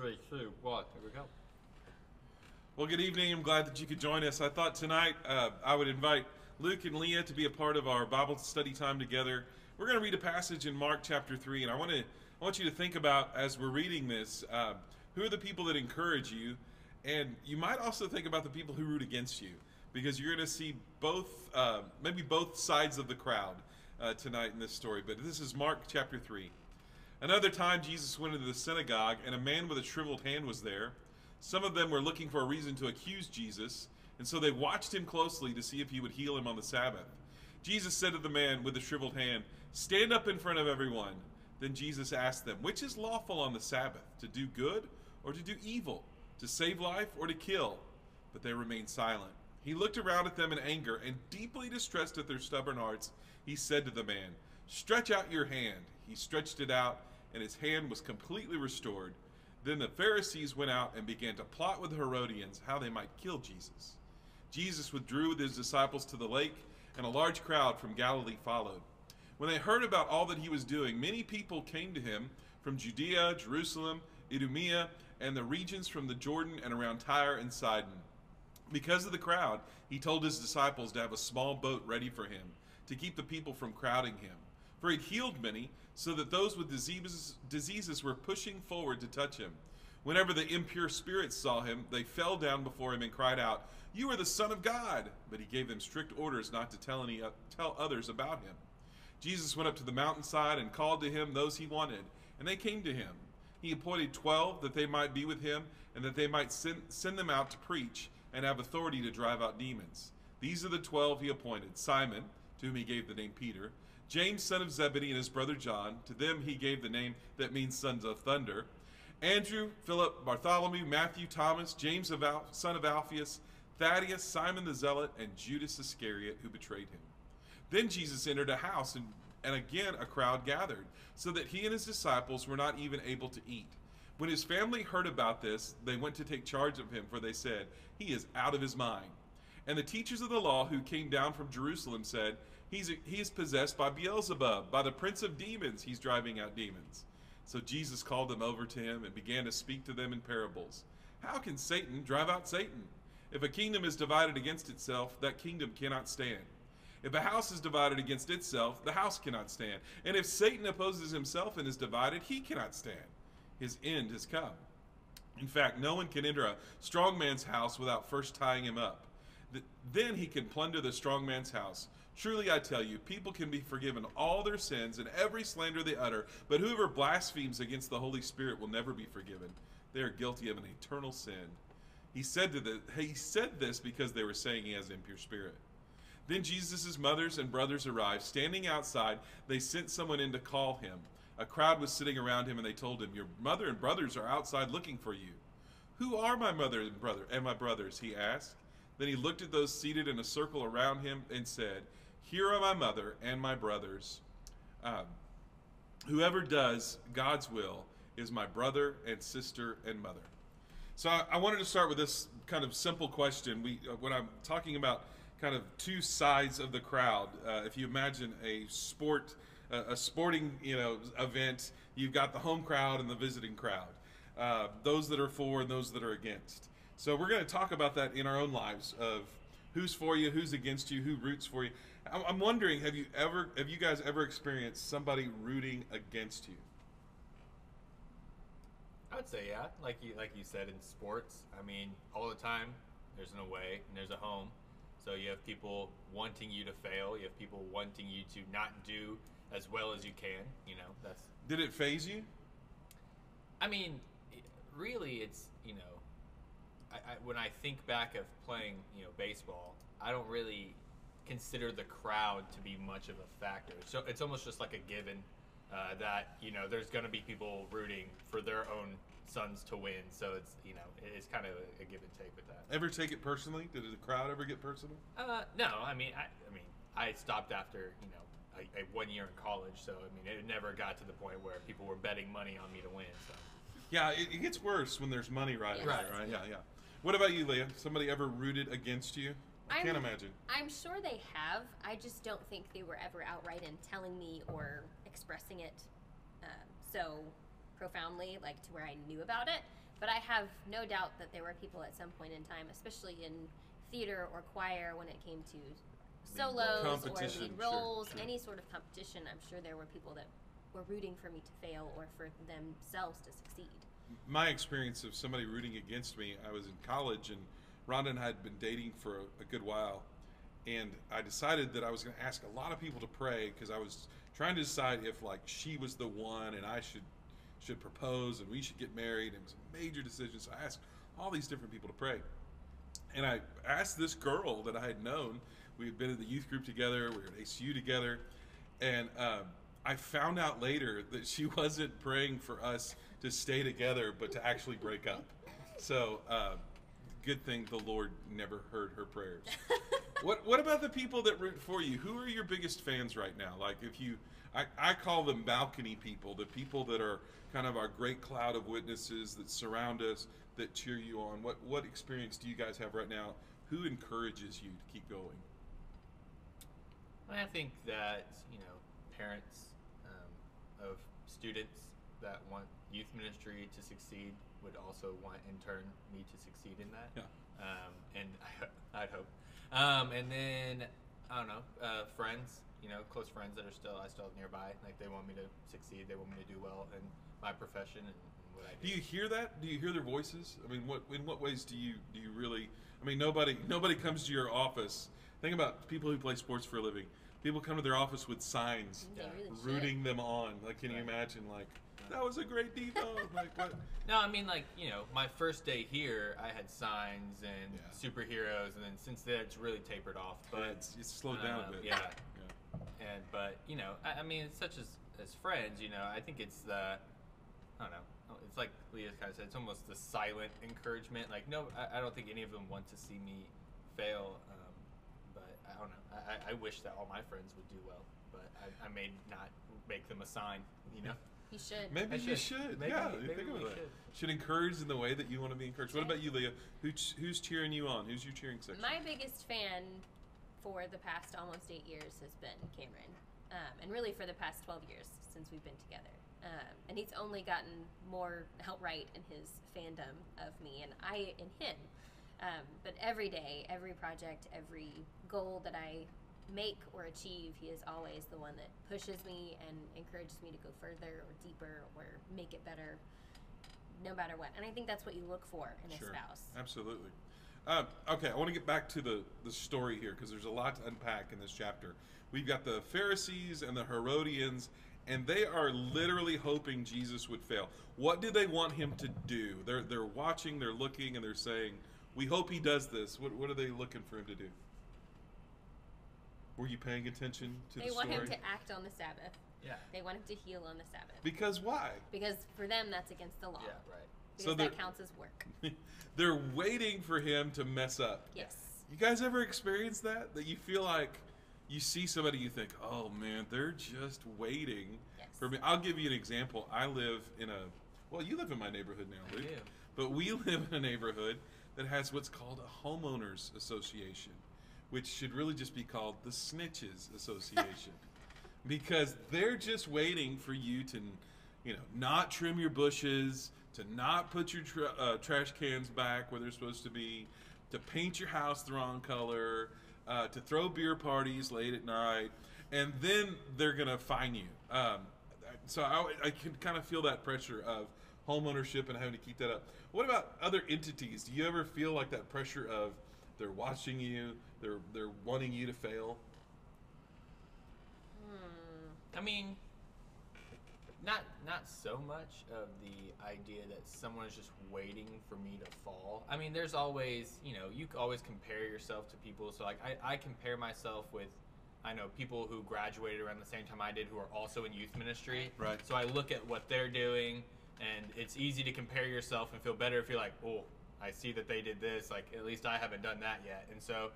3, 2, 1. Here we go. Well, good evening. I'm glad that you could join us. I thought tonight I would invite Luke and Leah to be a part of our Bible study time together. We're going to read a passage in Mark chapter 3, and I want you to think about, as we're reading this, who are the people that encourage you, and you might also think about the people who root against you, because you're going to see maybe both sides of the crowd tonight in this story. But this is Mark chapter 3. Another time Jesus went into the synagogue, and a man with a shriveled hand was there. Some of them were looking for a reason to accuse Jesus, and so they watched him closely to see if he would heal him on the Sabbath. Jesus said to the man with the shriveled hand, "Stand up in front of everyone." Then Jesus asked them, "Which is lawful on the Sabbath, to do good or to do evil, to save life or to kill?" But they remained silent. He looked around at them in anger, and deeply distressed at their stubborn hearts, he said to the man, "Stretch out your hand." He stretched it out, and his hand was completely restored. Then the Pharisees went out and began to plot with the Herodians how they might kill Jesus. Jesus withdrew with his disciples to the lake, and a large crowd from Galilee followed. When they heard about all that he was doing, many people came to him from Judea, Jerusalem, Idumea, and the regions from the Jordan and around Tyre and Sidon. Because of the crowd, he told his disciples to have a small boat ready for him, to keep the people from crowding him. For he'd healed many, so that those with diseases were pushing forward to touch him. Whenever the impure spirits saw him, they fell down before him and cried out, "You are the Son of God!" But he gave them strict orders not to tell others about him. Jesus went up to the mountainside and called to him those he wanted, and they came to him. He appointed 12 that they might be with him, and that they might send them out to preach and have authority to drive out demons. These are the 12 he appointed: Simon, to whom he gave the name Peter; James, son of Zebedee, and his brother John. To them he gave the name that means sons of thunder. Andrew, Philip, Bartholomew, Matthew, Thomas, James, son of Alphaeus, Thaddeus, Simon the Zealot, and Judas Iscariot, who betrayed him. Then Jesus entered a house, and again a crowd gathered, so that he and his disciples were not even able to eat. When his family heard about this, they went to take charge of him, for they said, "He is out of his mind." And the teachers of the law who came down from Jerusalem said, he is possessed by Beelzebub, by the prince of demons he's driving out demons. So Jesus called them over to him and began to speak to them in parables. How can Satan drive out Satan? If a kingdom is divided against itself, that kingdom cannot stand. If a house is divided against itself, the house cannot stand. And if Satan opposes himself and is divided, he cannot stand. His end has come. In fact, no one can enter a strong man's house without first tying him up. Then he can plunder the strong man's house. Truly I tell you, people can be forgiven all their sins and every slander they utter, but whoever blasphemes against the Holy Spirit will never be forgiven. They are guilty of an eternal sin. He said this because they were saying he has an impure spirit. Then Jesus' mothers and brothers arrived. Standing outside, they sent someone in to call him. A crowd was sitting around him, and they told him, "Your mother and brothers are outside looking for you." "Who are my mother and my brothers?" he asked. Then he looked at those seated in a circle around him and said, "Here are my mother and my brothers. Whoever does God's will is my brother and sister and mother." So I wanted to start with this kind of simple question. When I'm talking about kind of two sides of the crowd, if you imagine a sporting event, you've got the home crowd and the visiting crowd, those that are for and those that are against. So we're going to talk about that in our own lives, of who's for you, who's against you, who roots for you. I'm wondering, have you guys ever experienced somebody rooting against you? I would say yeah, like you said, in sports. I mean, all the time there's an away and there's a home. So you have people wanting you to fail. You have people wanting you to not do as well as you can. That's. Did it faze you? I mean, really, it's when I think back of playing baseball, I don't really consider the crowd to be much of a factor. So it's almost just like a given that there's going to be people rooting for their own sons to win. So it's kind of a give and take with that. Ever take it personally? Did the crowd ever get personal? No. I stopped after a 1 year in college, so it never got to the point where people were betting money on me to win. So. Yeah, it gets worse when there's money right? Yeah. What about you, Leah? Somebody ever rooted against you? I can't imagine. I'm sure they have. I just don't think they were ever outright in telling me or expressing it so profoundly, like to where I knew about it. But I have no doubt that there were people at some point in time, especially in theater or choir, when it came to solos or Competition, lead roles, sure. any sort of competition. I'm sure there were people that were rooting for me to fail or for themselves to succeed. My experience of somebody rooting against me, I was in college, and Rhonda and I had been dating for a good while, and I decided that I was going to ask a lot of people to pray because I was trying to decide if like she was the one and I should propose and we should get married. It was a major decision, so I asked all these different people to pray. And I asked this girl that I had known. We had been in the youth group together. We were at ACU together. And I found out later that she wasn't praying for us to stay together, but to actually break up. So good thing the Lord never heard her prayers. What about the people that root for you? Who are your biggest fans right now? Like if you, I call them balcony people, the people that are kind of our great cloud of witnesses that surround us, that cheer you on. What experience do you guys have right now? Who encourages you to keep going? I think that, parents of students that want youth ministry to succeed would also want, in turn, me to succeed in that. Yeah. And I'd hope. And then, I don't know, friends, close friends that I still have nearby. Like, they want me to succeed. They want me to do well in my profession and what I do. Do you hear that? Do you hear their voices? I mean, in what ways do you really? I mean, nobody comes to your office. Think about people who play sports for a living. People come to their office with signs, They really rooting them on. Like, can you imagine? Like, that was a great Devo. Like, what? No, I mean, like, my first day here, I had signs and superheroes, and then since then it's really tapered off. But it's slowed down a bit. Yeah. But I mean, it's such as friends, I think it's the, I don't know, it's like Leah kind of said, it's almost the silent encouragement. Like, no, I don't think any of them want to see me fail. But I don't know. I wish that all my friends would do well, but I may not make them a sign, You should. Maybe you should. Maybe, yeah, maybe think we about that. should. Should encourage in the way that you want to be encouraged. What about you, Leah? Who's cheering you on? Who's your cheering section? My biggest fan for the past almost 8 years has been Cameron. And really for the past 12 years since we've been together. And he's only gotten more outright in his fandom of me and I in him. But every day, every project, every goal that I make or achieve, he is always the one that pushes me and encourages me to go further or deeper or make it better no matter what. And I think that's what you look for in a spouse. Absolutely. Okay, I want to get back to the story here because there's a lot to unpack in this chapter. We've got the Pharisees and the Herodians, and they are literally hoping Jesus would fail. What do they want him to do? They're watching, they're looking, and they're saying, we hope he does this. What are they looking for him to do? Were you paying attention to the story? They want him to act on the Sabbath. Yeah. They want him to heal on the Sabbath. Because why? Because for them, that's against the law. Yeah, right. Because that counts as work. They're waiting for him to mess up. Yes. You guys ever experienced that? That you feel like you see somebody, you think, oh man, they're just waiting for me. I'll give you an example. I live in you live in my neighborhood now, Luke. I do. But we live in a neighborhood that has what's called a homeowners association, which should really just be called the Snitches Association. Because they're just waiting for you to, not trim your bushes, to not put your trash cans back where they're supposed to be, to paint your house the wrong color, to throw beer parties late at night, and then they're going to fine you. So I can kind of feel that pressure of home ownership and having to keep that up. What about other entities? Do you ever feel like that pressure of they're watching you, they're wanting you to fail? I mean, not so much of the idea that someone is just waiting for me to fall. I mean, there's always, you always compare yourself to people. So, like, I compare myself with, I know, people who graduated around the same time I did who are also in youth ministry. Right. So I look at what they're doing, and it's easy to compare yourself and feel better if you're like, oh, I see that they did this. Like, at least I haven't done that yet. And so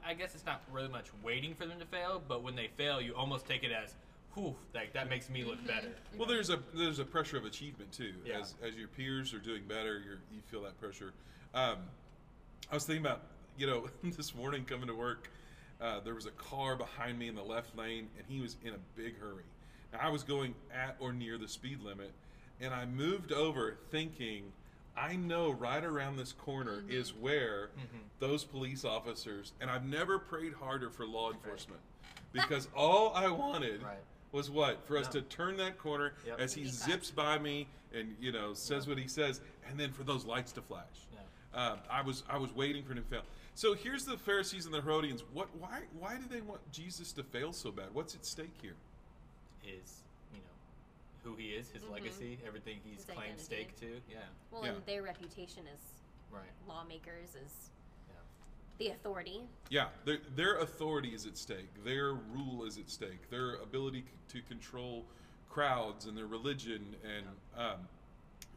I guess it's not really much waiting for them to fail, but when they fail, you almost take it as, whew, like that makes me look better. Well, there's a pressure of achievement too. Yeah. As your peers are doing better, you feel that pressure. I was thinking about, this morning coming to work, there was a car behind me in the left lane, and he was in a big hurry. Now, I was going at or near the speed limit, and I moved over thinking, I know right around this corner is where those police officers, and I've never prayed harder for law enforcement because all I wanted was what? For us to turn that corner as he zips by me and, says what he says, and then for those lights to flash. I was waiting for him to fail. So here's the Pharisees and the Herodians. Why do they want Jesus to fail so bad? What's at stake here? His, who he is, his legacy, everything he's claimed stake to. Well, and their reputation as lawmakers, as the authority. Yeah, their authority is at stake. Their rule is at stake. Their ability to control crowds and their religion. And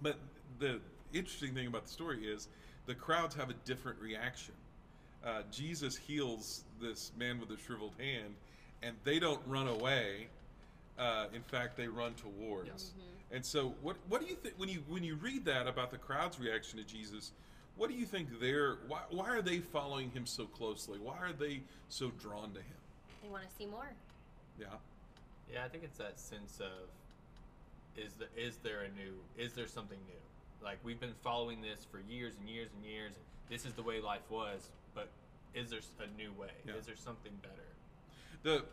but the interesting thing about the story is the crowds have a different reaction. Jesus heals this man with a shriveled hand, and they don't run away. In fact, they run towards. And so, what do you think when you read that about the crowd's reaction to Jesus? What do you think why are they following him so closely? Why are they so drawn to him? They want to see more. Yeah, I think it's that sense of is there something new? Like, we've been following this for years and years and years, and this is the way life was, but is there a new way? Is there something better?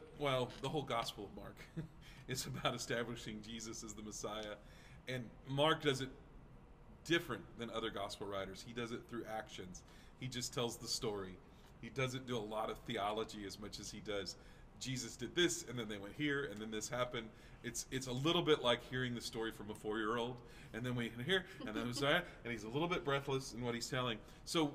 The whole Gospel of Mark is about establishing Jesus as the Messiah, and Mark does it different than other gospel writers. He does it through actions. He just tells the story. He doesn't do a lot of theology as much as he does. Jesus did this, and then they went here, and then this happened. It's a little bit like hearing the story from a 4-year-old, and then we hear, and then Messiah, and he's a little bit breathless in what he's telling. So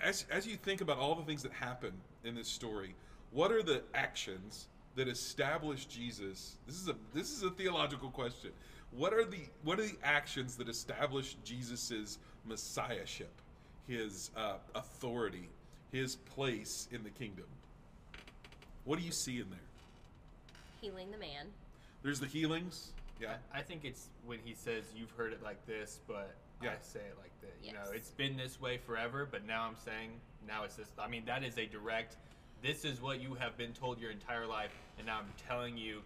as you think about all the things that happen in this story, what are the actions that establish Jesus? This is a theological question. What are the actions that establish Jesus's messiahship, his authority, his place in the kingdom? What do you see in there? Healing the man. There's the healings. Yeah. I think it's when he says, "You've heard it like this, but I say it like this." You know, it's been this way forever, but now I'm saying, now it's this. I mean, that is a direct, this is what you have been told your entire life, and now I'm telling you,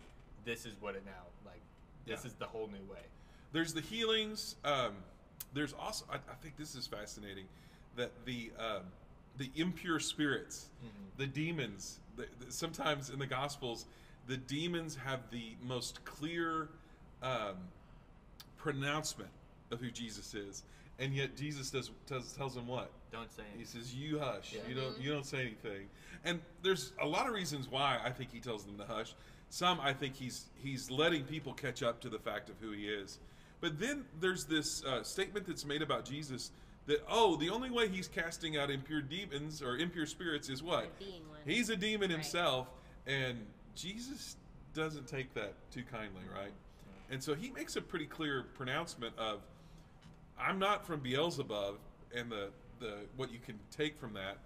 this is what it now, like, this is the whole new way. There's the healings. There's also, I think this is fascinating, that the impure spirits, the demons, sometimes in the Gospels, the demons have the most clear pronouncement of who Jesus is, and yet Jesus tells them what? Don't say anything. He says, "You hush. Yeah. You don't say anything." And there's a lot of reasons why I think he tells them to hush. Some, I think he's letting people catch up to the fact of who he is. But then there's this statement that's made about Jesus that, the only way he's casting out impure demons or impure spirits is what? He's a demon himself, and Jesus doesn't take that too kindly, right? And so he makes a pretty clear pronouncement of, I'm not from Beelzebub, and the what you can take from that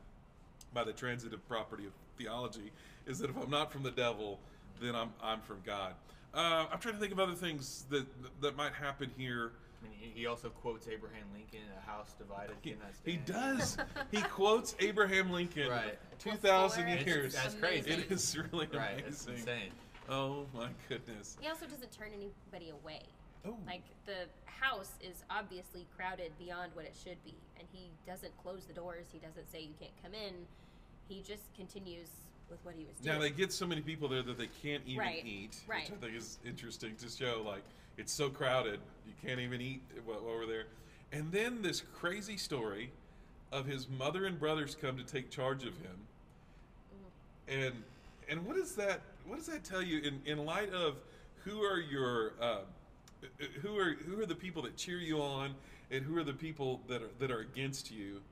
by the transitive property of theology is that if I'm not from the devil, then I'm from God. I'm trying to think of other things that might happen here. I mean, he also quotes Abraham Lincoln, "A house divided cannot stand." He does. He quotes Abraham Lincoln. Right. 2,000 years. That's crazy. It is really amazing. It's insane. Oh my goodness. He also doesn't turn anybody away. Oh. Like, the house is obviously crowded beyond what it should be, and he doesn't close the doors. He doesn't say you can't come in. He just continues with what he was doing. Now, they get so many people there that they can't even eat, right. which I think is interesting to show, like, it's so crowded, you can't even eat while we're there. And then this crazy story of his mother and brothers come to take charge of him. And what does that tell you in light of who are your who are the people that cheer you on, and who are the people that are against you?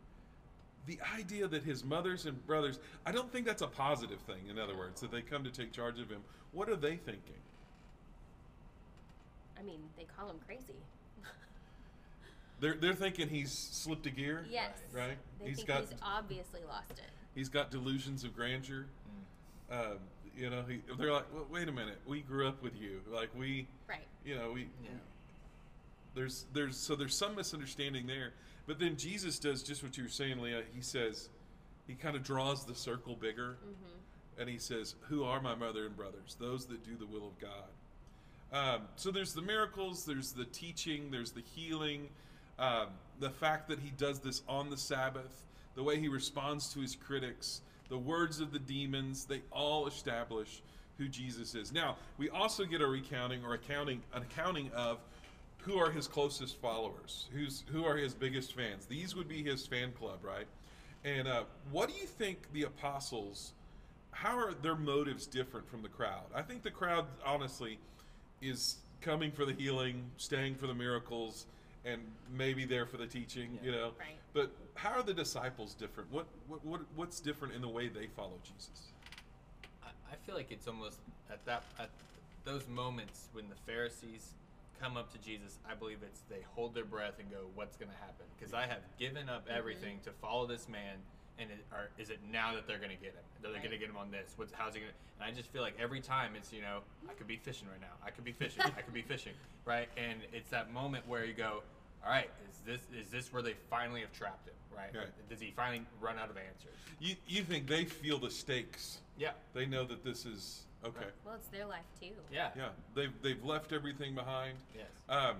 The idea that his mothers and brothers, I don't think that's a positive thing, in other words, that they come to take charge of him. What are they thinking? I mean, they call him crazy. They're thinking he's slipped a gear? Yes. Right? He's obviously lost it. He's got delusions of grandeur. They're like, well, wait a minute, we grew up with you. Like, there's some misunderstanding there. But then Jesus does just what you were saying, Leah. He says, he kind of draws the circle bigger, and he says, who are my mother and brothers? Those that do the will of God. So there's the miracles, there's the teaching, there's the healing. The fact that he does this on the Sabbath, the way he responds to his critics, the words of the demons, they all establish who Jesus is. Now, we also get a recounting or an accounting of who are his closest followers, who are his biggest fans. These would be his fan club, right? And what do you think the apostles, how are their motives different from the crowd? I think the crowd, honestly, is coming for the healing, staying for the miracles, and maybe there for the teaching, you know. Right. But how are the disciples different? What's different in the way they follow Jesus? I feel like it's almost at those moments when the Pharisees come up to Jesus, I believe it's they hold their breath and go, what's going to happen? Because I have given up everything to follow this man, and is it now that they're going to get him? Are they going to get him on this? How's he going to? And I just feel like every time it's, I could be fishing right now. I could be fishing. I could be fishing, right? And it's that moment where you go, all right, is this where they finally have trapped him, right? Does he finally run out of answers? You think they feel the stakes? Yeah. They know that this is okay. Right. Well, it's their life too. Yeah. Yeah. They've left everything behind. Yes.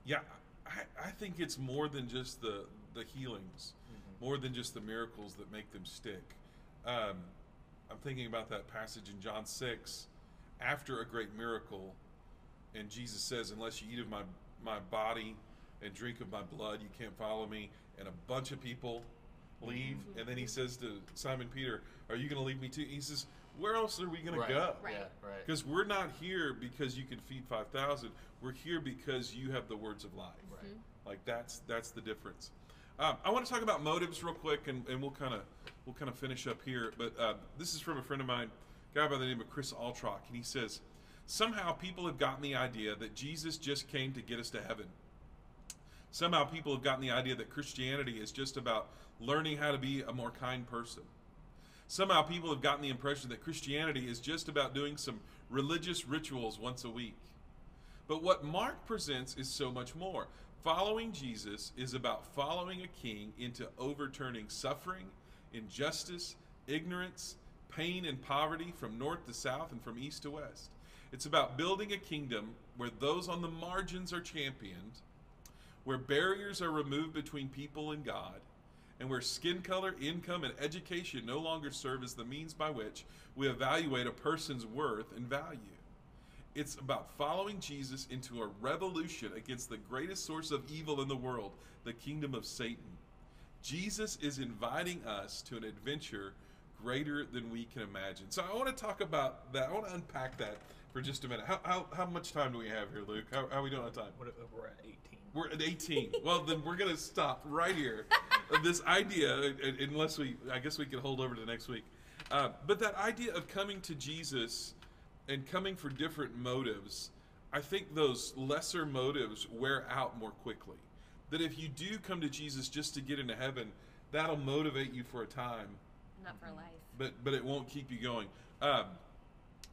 Yeah. I think it's more than just the healings, more than just the miracles that make them stick. I'm thinking about that passage in John 6, after a great miracle, and Jesus says, "Unless you eat of my body and drink of my blood, you can't follow me." And a bunch of people leave, and then he says to Simon Peter, "Are you going to leave me too?" He says, "Where else are we going to go?" Right. Yeah, right. Because we're not here because you can feed 5,000. We're here because you have the words of life. Right. Like that's the difference. I want to talk about motives real quick, and we'll kind of finish up here. But this is from a friend of mine, a guy by the name of Chris Altrock, and he says, "Somehow people have gotten the idea that Jesus just came to get us to heaven. Somehow people have gotten the idea that Christianity is just about learning how to be a more kind person. Somehow people have gotten the impression that Christianity is just about doing some religious rituals once a week. But what Mark presents is so much more. Following Jesus is about following a king into overturning suffering, injustice, ignorance, pain, and poverty from north to south and from east to west. It's about building a kingdom where those on the margins are championed, where barriers are removed between people and God, and where skin color, income, and education no longer serve as the means by which we evaluate a person's worth and value. It's about following Jesus into a revolution against the greatest source of evil in the world, the kingdom of Satan. Jesus is inviting us to an adventure greater than we can imagine." So I want to talk about that. I want to unpack that for just a minute. How much time do we have here, Luke? How are we doing on time? We're at 18. We're at 18. Well, then we're going to stop right here. This idea, unless I guess we could hold over to next week. But that idea of coming to Jesus and coming for different motives, I think those lesser motives wear out more quickly. That if you do come to Jesus just to get into heaven, that'll motivate you for a time. Not for life. But it won't keep you going.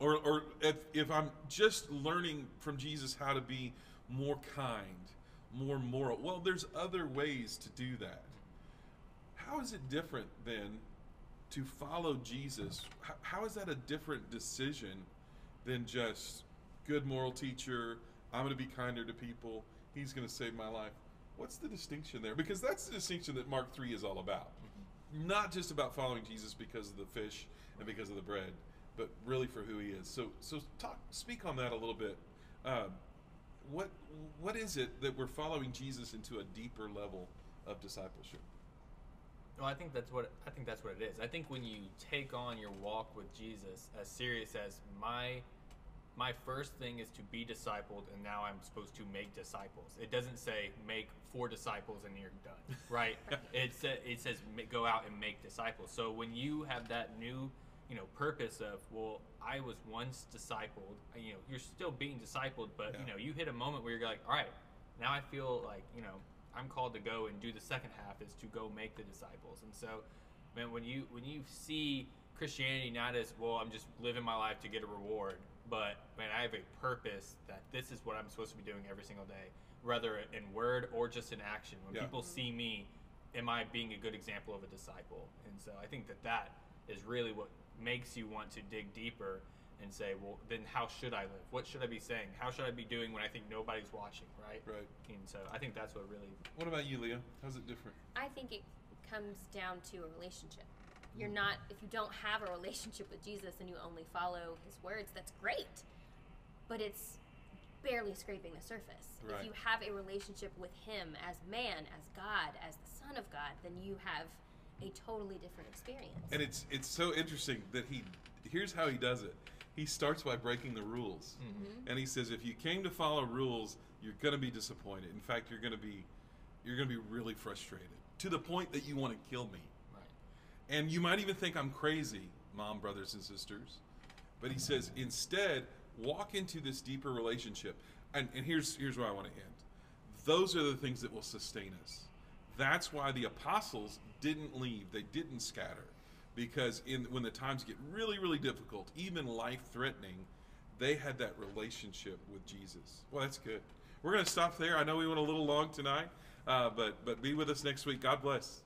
Or if I'm just learning from Jesus how to be more kind, more moral, well, there's other ways to do that. How is it different then to follow Jesus? How is that a different decision than just good moral teacher, I'm going to be kinder to people, he's going to save my life? What's the distinction there? Because that's the distinction that Mark 3 is all about. Not just about following Jesus because of the fish and because of the bread, but really for who he is. So speak on that a little bit. What is it that we're following Jesus into a deeper level of discipleship? Well, I think that's what it is. I think when you take on your walk with Jesus as serious as my first thing is to be discipled, and now I'm supposed to make disciples. It doesn't say make 4 disciples and you're done, right? It says go out and make disciples. So when you have that new, purpose of, well, I was once discipled, you're still being discipled, but you hit a moment where you're like, all right, now I feel like, I'm called to go and do the second half is to go make the disciples. And so, man, when you see Christianity not as, well, I'm just living my life to get a reward, but man, I have a purpose that this is what I'm supposed to be doing every single day, whether in word or just in action. When people see me, am I being a good example of a disciple? And so I think that is really what makes you want to dig deeper. and say, well, then how should I live? What should I be saying? How should I be doing when I think nobody's watching, right? Right. And so I think that's what really... What about you, Leah? How's it different? I think it comes down to a relationship. You're not, if you don't have a relationship with Jesus and you only follow his words, that's great. But it's barely scraping the surface. Right. If you have a relationship with him as man, as God, as the Son of God, then you have a totally different experience. And it's so interesting that here's how he does it. He starts by breaking the rules. Mm-hmm. And he says, if you came to follow rules, you're going to be disappointed. In fact, you're going to be really frustrated to the point that you want to kill me. Right. And you might even think I'm crazy, mom, brothers, and sisters. But he says, instead, walk into this deeper relationship. And here's where I want to end. Those are the things that will sustain us. That's why the apostles didn't leave. They didn't scatter. Because when the times get really, really difficult, even life-threatening, they had that relationship with Jesus. Well, that's good. We're going to stop there. I know we went a little long tonight, but be with us next week. God bless.